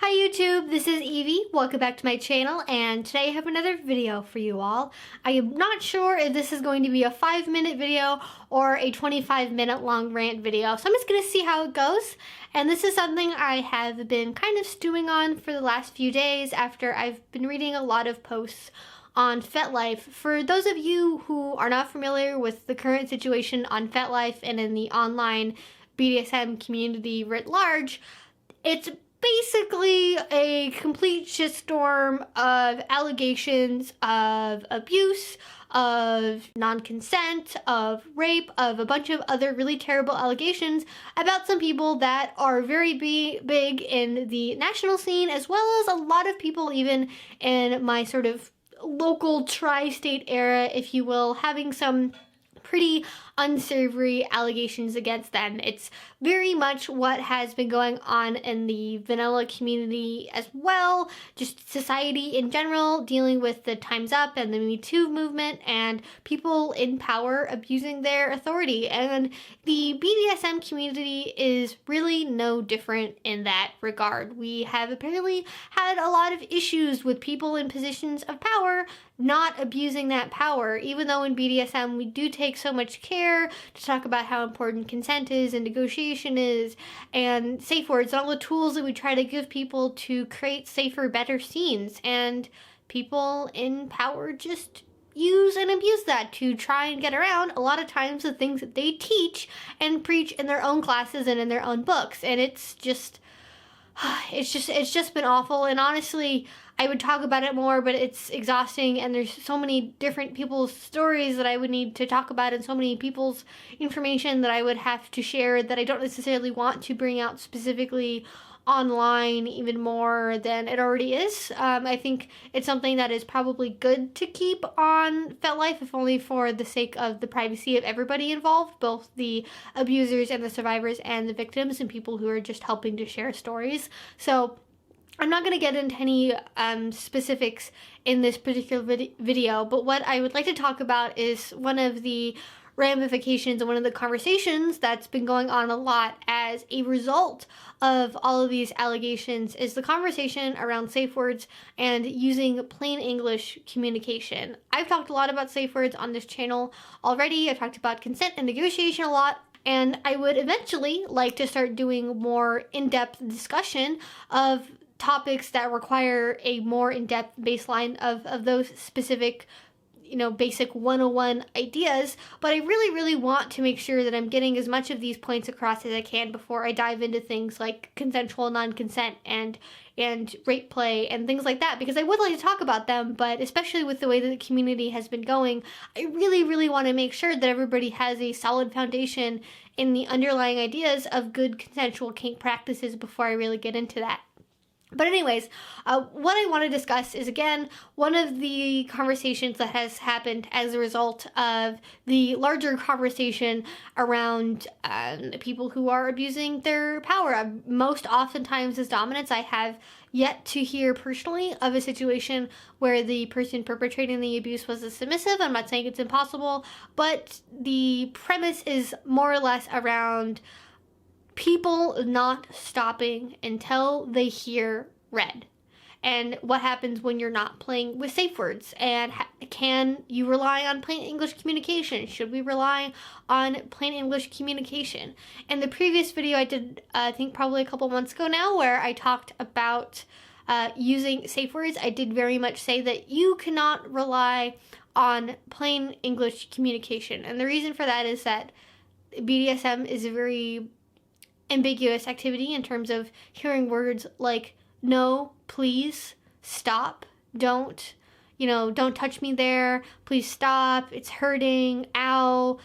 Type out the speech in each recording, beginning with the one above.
Hi YouTube, this is Evie. Welcome back to my channel, and today I have another video for you all. I am not sure if this is going to be a 5-minute video or a 25-minute long rant video, so I'm just gonna see how it goes. And this is something I have been kind of stewing on for the last few days after I've been reading a lot of posts on FetLife. For those of you who are not familiar with the current situation on FetLife and in the online BDSM community writ large, it's basically a complete shitstorm of allegations of abuse, of non-consent, of rape, of a bunch of other really terrible allegations about some people that are very big in the national scene, as well as a lot of people even in my sort of local tri-state area, if you will, having some pretty unsavory allegations against them. It's very much what has been going on in the vanilla community as well, just society in general, dealing with the Time's Up and the Me Too movement and people in power abusing their authority. And the BDSM community is really no different in that regard. We have apparently had a lot of issues with people in positions of power not abusing that power, even though in BDSM we do take so much care to talk about how important consent is and negotiation is and Safewords and all the tools that we try to give people to create safer, better scenes. And people in power just use and abuse that to try and get around a lot of times the things that they teach and preach in their own classes and in their own books. And it's just been awful. And honestly, I would talk about it more, but it's exhausting, and there's so many different people's stories that I would need to talk about and so many people's information that I would have to share that I don't necessarily want to bring out specifically online even more than it already is. I think it's something that is probably good to keep on FetLife, if only for the sake of the privacy of everybody involved, both the abusers and the survivors and the victims and people who are just helping to share stories. So I'm not going to get into any specifics in this particular video, but what I would like to talk about is one of the ramifications and one of the conversations that's been going on a lot as a result of all of these allegations is the conversation around Safewords and using plain English communication. I've talked a lot about Safewords on this channel already. I've talked about consent and negotiation a lot, and I would eventually like to start doing more in-depth discussion of topics that require a more in-depth baseline of those specific, basic 101 ideas, but I really want to make sure that I'm getting as much of these points across as I can before I dive into things like consensual non-consent and rape play and things like that, because I would like to talk about them, but especially with the way that the community has been going, I really want to make sure that everybody has a solid foundation in the underlying ideas of good consensual kink practices before I really get into that. But anyways, what I want to discuss is, again, one of the conversations that has happened as a result of the larger conversation around people who are abusing their power. Most oftentimes as dominants, I have yet to hear personally of a situation where the person perpetrating the abuse was a submissive. I'm not saying it's impossible, but the premise is more or less around people not stopping until they hear red, and what happens when you're not playing with safe words, and can you rely on plain English communication? Should we rely on plain English communication? In the previous video I did, I think probably a couple months ago now, where I talked about using safe words, I did very much say that you cannot rely on plain English communication, and the reason for that is that BDSM is a very ambiguous activity in terms of hearing words like no, please, stop, don't, don't touch me there, please stop, it's hurting, ow,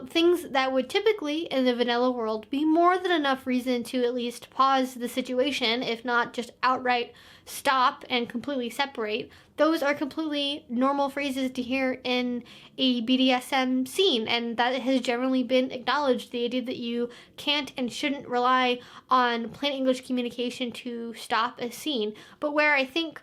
things that would typically in the vanilla world be more than enough reason to at least pause the situation, if not just outright stop and completely separate. Those are completely normal phrases to hear in a BDSM scene, and that has generally been acknowledged, the idea that you can't and shouldn't rely on plain English communication to stop a scene. But where I think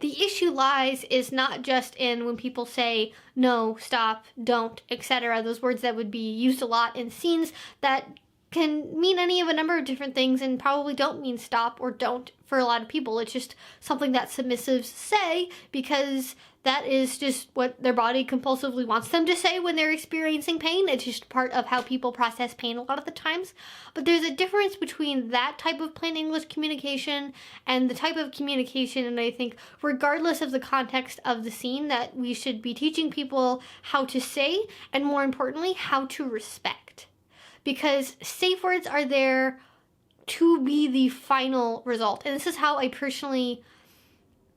the issue lies is not just in when people say no, stop, don't, etc., those words that would be used a lot in scenes that can mean any of a number of different things and probably don't mean stop or don't for a lot of people. It's just something that submissives say because that is just what their body compulsively wants them to say when they're experiencing pain. It's just part of how people process pain a lot of the times. But there's a difference between that type of plain English communication and the type of communication, and I think regardless of the context of the scene, that we should be teaching people how to say, and more importantly, how to respect. Because safe words are there to be the final result. And this is how I personally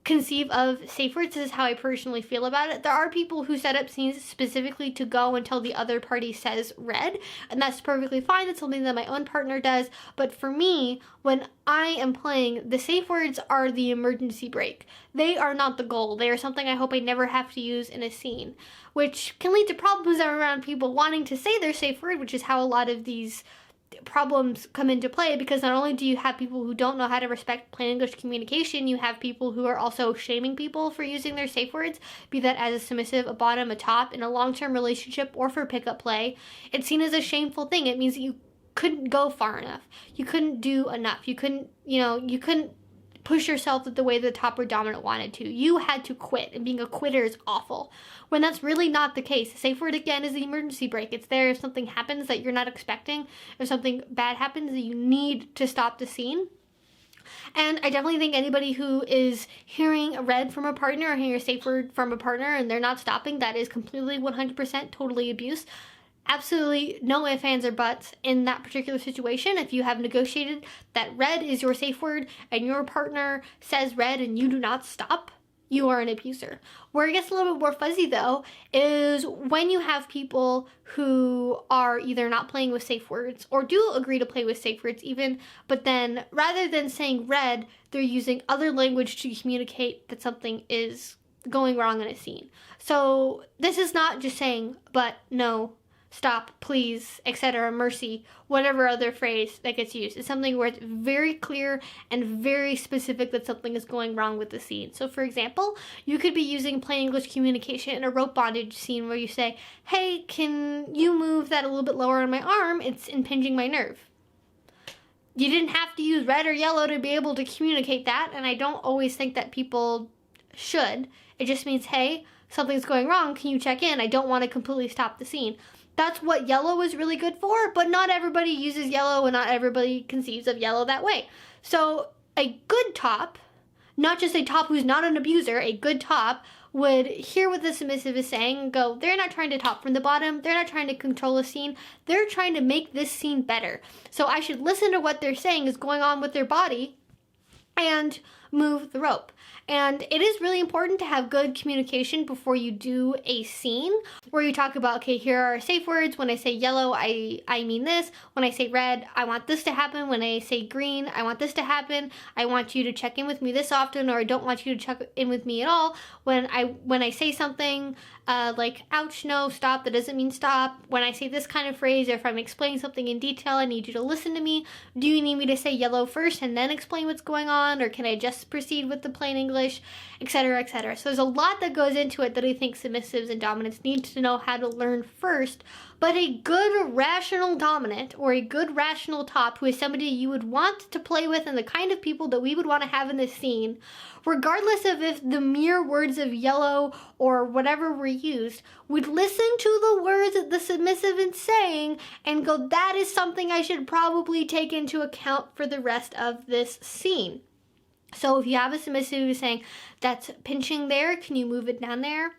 conceive of safe words. This is how I personally feel about it. There are people who set up scenes specifically to go until the other party says red, and that's perfectly fine. It's something that my own partner does. But for me, when I am playing, the safe words are the emergency brake. They are not the goal. They are something I hope I never have to use in a scene, which can lead to problems around people wanting to say their safe word, which is how a lot of these problems come into play, because not only do you have people who don't know how to respect plain English communication, you have people who are also shaming people for using their safe words, be that as a submissive, a bottom, a top, in a long-term relationship, or for pickup play. It's seen as a shameful thing. It means that you couldn't go far enough. You couldn't do enough. You couldn't push yourself the way the top or dominant wanted to. You had to quit, and being a quitter is awful. When that's really not the case. The safe word, again, is the emergency brake. It's there if something happens that you're not expecting, if something bad happens that you need to stop the scene. And I definitely think anybody who is hearing a red from a partner or hearing a safe word from a partner and they're not stopping, that is completely 100% totally abuse. Absolutely no ifs, ands, or buts in that particular situation. If you have negotiated that red is your safe word and your partner says red and you do not stop, you are an abuser. Where it gets a little bit more fuzzy though is when you have people who are either not playing with safe words or do agree to play with safe words even, but then rather than saying red, they're using other language to communicate that something is going wrong in a scene. So this is not just saying but, no, stop, please, etc., mercy, whatever other phrase that gets used. It's something where it's very clear and very specific that something is going wrong with the scene. So for example, you could be using plain English communication in a rope bondage scene where you say, hey, can you move that a little bit lower on my arm? It's impinging my nerve. You didn't have to use red or yellow to be able to communicate that, and I don't always think that people should. It just means, hey, something's going wrong, can you check in? I don't want to completely stop the scene. That's what yellow is really good for, but not everybody uses yellow and not everybody conceives of yellow that way. So a good top, not just a top who's not an abuser, a good top would hear what the submissive is saying and go, they're not trying to top from the bottom, they're not trying to control a scene, they're trying to make this scene better. So I should listen to what they're saying is going on with their body and move the rope. And it is really important to have good communication before you do a scene where you talk about, okay, here are safe words. When I say yellow, I mean this. When I say red, I want this to happen. When I say green, I want this to happen. I want you to check in with me this often, or I don't want you to check in with me at all. When I say something like, ouch, no, stop, that doesn't mean stop. When I say this kind of phrase, or if I'm explaining something in detail, I need you to listen to me. Do you need me to say yellow first and then explain what's going on? Or can I just proceed with the plain English, etc., etc.? So there's a lot that goes into it that I think submissives and dominants need to know how to learn first. But a good rational dominant or a good rational top who is somebody you would want to play with and the kind of people that we would want to have in this scene, regardless of if the mere words of yellow or whatever were used, would listen to the words that the submissive is saying and go, that is something I should probably take into account for the rest of this scene. So if you have a submissive who's saying, that's pinching there, can you move it down there?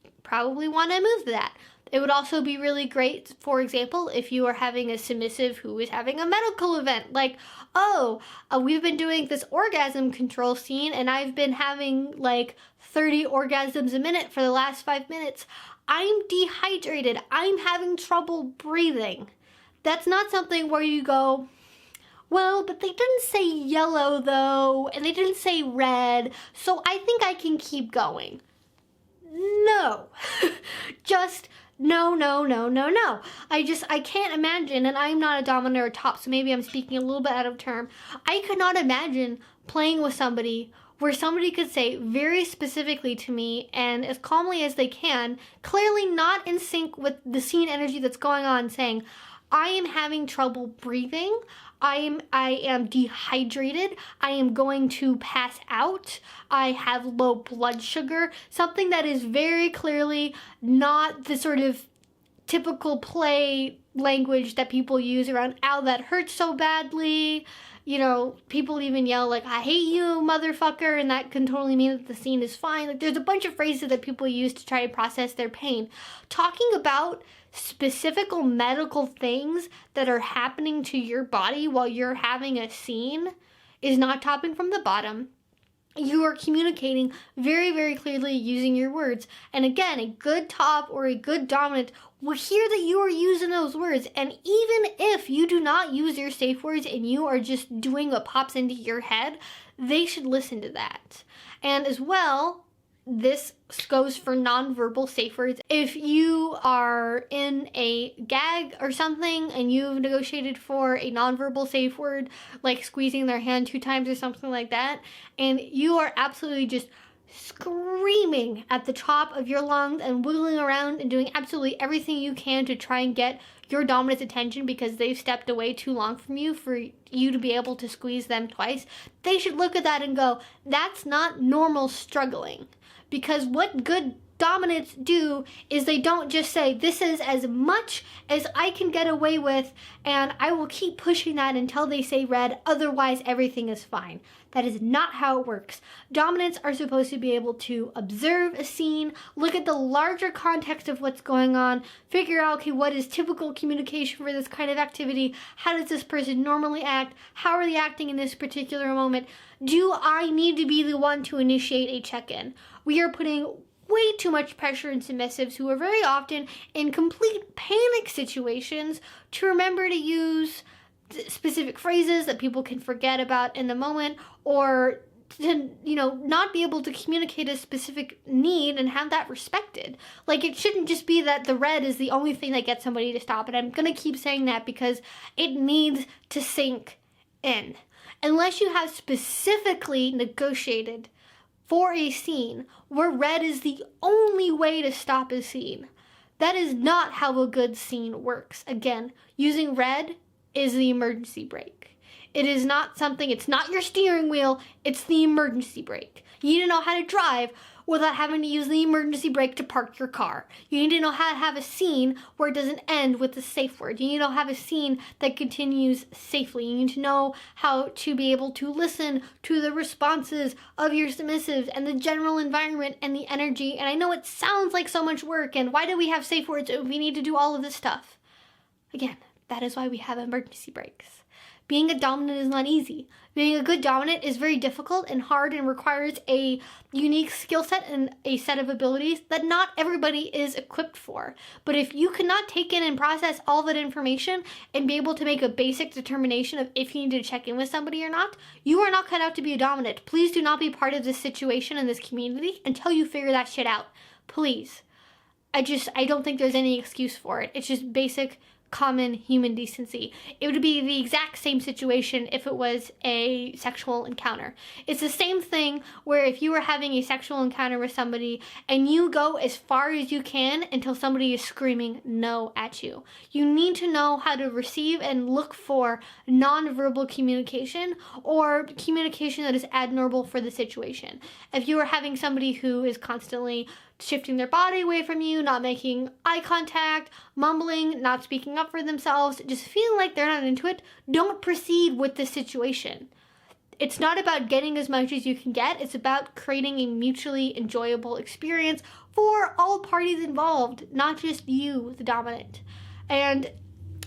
You probably want to move that. It would also be really great, for example, if you are having a submissive who is having a medical event, like, oh, we've been doing this orgasm control scene and I've been having like 30 orgasms a minute for the last 5 minutes. I'm dehydrated. I'm having trouble breathing. That's not something where you go, well, but they didn't say yellow though, and they didn't say red, so I think I can keep going. No. Just no, no, no, no, no. I can't imagine, and I'm not a dominant or a top, so maybe I'm speaking a little bit out of term. I could not imagine playing with somebody where somebody could say very specifically to me and as calmly as they can, clearly not in sync with the scene energy that's going on, saying, I am having trouble breathing, I am dehydrated, I am going to pass out, I have low blood sugar, something that is very clearly not the sort of typical play language that people use around, ow, that hurts so badly. You know, people even yell like, I hate you, motherfucker, and that can totally mean that the scene is fine. Like, there's a bunch of phrases that people use to try to process their pain. Talking about specific medical things that are happening to your body while you're having a scene is not topping from the bottom. You are communicating very, very clearly using your words. And again, a good top or a good dominant will hear that you are using those words. And even if you do not use your safe words and you are just doing what pops into your head, they should listen to that. And as well, this goes for nonverbal safe words. If you are in a gag or something and you've negotiated for a nonverbal safe word, like squeezing their hand 2 times or something like that, and you are absolutely just screaming at the top of your lungs and wiggling around and doing absolutely everything you can to try and get your dominant's attention because they've stepped away too long from you for you to be able to squeeze them twice, they should look at that and go, that's not normal struggling. Because what good dominants do is they don't just say, this is as much as I can get away with, and I will keep pushing that until they say red, otherwise everything is fine. That is not how it works. Dominants are supposed to be able to observe a scene, look at the larger context of what's going on, figure out, okay, what is typical communication for this kind of activity? How does this person normally act? How are they acting in this particular moment? Do I need to be the one to initiate a check-in? We are putting way too much pressure in submissives who are very often in complete panic situations to remember to use specific phrases that people can forget about in the moment, or to, you know, not be able to communicate a specific need and have that respected. Like, it shouldn't just be that the red is the only thing that gets somebody to stop. And I'm gonna keep saying that because it needs to sink in. Unless you have specifically negotiated for a scene where red is the only way to stop a scene, that is not how a good scene works. Again, using red is the emergency brake. It is not something, it's not your steering wheel, it's the emergency brake. You need to know how to drive without having to use the emergency brake to park your car. You need to know how to have a scene where it doesn't end with a safe word. You need to have a scene that continues safely. You need to know how to be able to listen to the responses of your submissives and the general environment and the energy. And I know it sounds like so much work, and why do we have safe words if we need to do all of this stuff? Again, that is why we have emergency brakes. Being a dominant is not easy. Being a good dominant is very difficult and hard and requires a unique skill set and a set of abilities that not everybody is equipped for. But if you cannot take in and process all that information and be able to make a basic determination of if you need to check in with somebody or not, you are not cut out to be a dominant. Please do not be part of this situation in this community until you figure that shit out. Please. I don't think there's any excuse for it. It's just basic common human decency. It would be the exact same situation if it was a sexual encounter. It's the same thing where if you were having a sexual encounter with somebody and you go as far as you can until somebody is screaming no at you. You need to know how to receive and look for nonverbal communication or communication that is abnormal for the situation. If you are having somebody who is constantly shifting their body away from you, not making eye contact, mumbling, not speaking up for themselves, just feeling like they're not into it, don't proceed with the situation. It's not about getting as much as you can get, it's about creating a mutually enjoyable experience for all parties involved, not just you, the dominant. And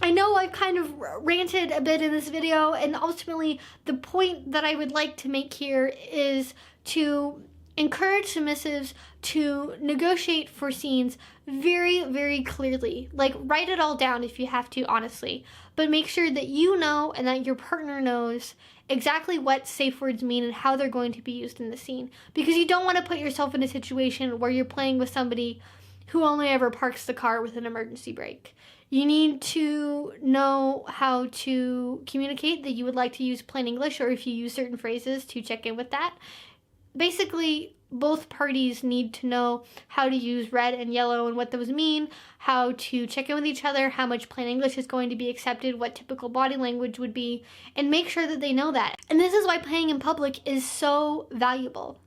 I know I've kind of ranted a bit in this video, and ultimately the point that I would like to make here is to encourage submissives to negotiate for scenes very, very clearly. Like, write it all down if you have to, honestly. But make sure that you know and that your partner knows exactly what safe words mean and how they're going to be used in the scene. Because you don't want to put yourself in a situation where you're playing with somebody who only ever parks the car with an emergency brake. You need to know how to communicate that you would like to use plain English, or if you use certain phrases, to check in with that. basically both parties need to know how to use red and yellow and what those mean, how to check in with each other, how much plain English is going to be accepted, what typical body language would be, and make sure that they know that. And this is why playing in public is so valuable.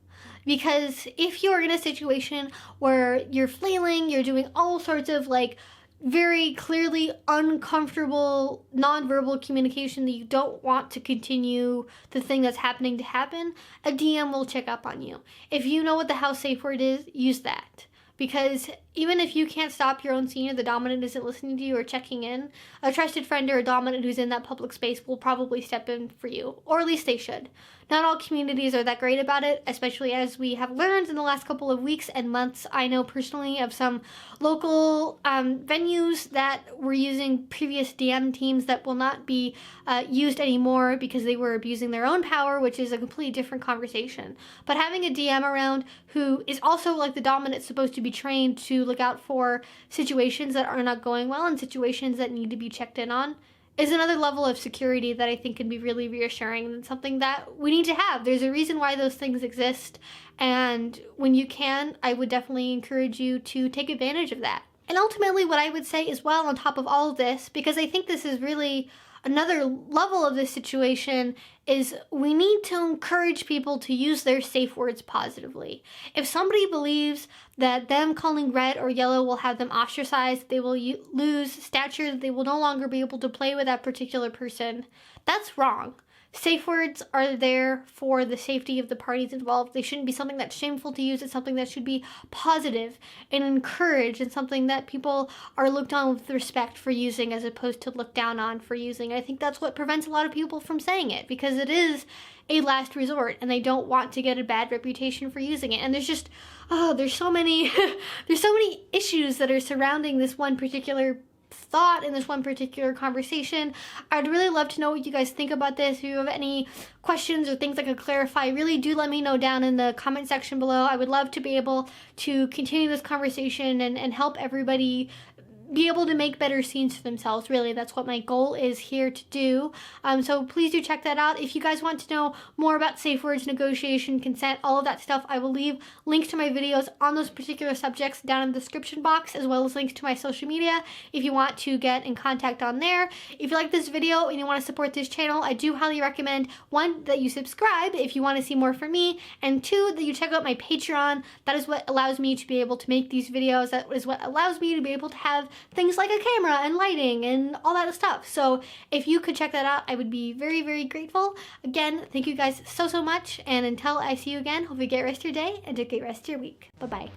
Because if you're in a situation where you're flailing, you're doing all sorts of like very clearly uncomfortable nonverbal communication that you don't want to continue the thing that's happening to happen, a DM will check up on you. If you know what the house safe word is, use that. Because even if you can't stop your own scene or the dominant isn't listening to you or checking in, a trusted friend or a dominant who's in that public space will probably step in for you, or at least they should. Not all communities are that great about it, especially as we have learned in the last couple of weeks and months. I know personally of some local venues that were using previous DM teams that will not be used anymore because they were abusing their own power, which is a completely different conversation. But having a DM around who is also like the dominant supposed to be trained to look out for situations that are not going well and situations that need to be checked in on is another level of security that I think can be really reassuring and something that we need to have. There's a reason why those things exist, and when you can, I would definitely encourage you to take advantage of that. And ultimately what I would say as well on top of all of this, because I think this is really another level of this situation, is we need to encourage people to use their safe words positively. If somebody believes that them calling red or yellow will have them ostracized, they will lose stature, they will no longer be able to play with that particular person, that's wrong. Safe words are there for the safety of the parties involved. They shouldn't be something that's shameful to use. It's something that should be positive and encouraged, and something that people are looked on with respect for using as opposed to looked down on for using. I think that's what prevents a lot of people from saying it, because it is a last resort and they don't want to get a bad reputation for using it. And there's just, there's so many there's so many issues that are surrounding this one particular thought in this one particular conversation. I'd really love to know what you guys think about this. If you have any questions or things I could clarify, really do let me know down in the comment section below. I would love to be able to continue this conversation and help everybody be able to make better scenes for themselves. Really, that's what my goal is here to do. So please do check that out. If you guys want to know more about safe words, negotiation, consent, all of that stuff, I will leave links to my videos on those particular subjects down in the description box, as well as links to my social media if you want to get in contact on there. If you like this video and you want to support this channel, I do highly recommend, one, that you subscribe if you want to see more from me, and two, that you check out my Patreon. That is what allows me to be able to make these videos. That is what allows me to be able to have things like a camera and lighting and all that stuff. So if you could check that out, I would be very, very grateful. Again, thank you guys so much, and until I see you again, hope you get rest of your day and a great rest of your week. Bye-bye.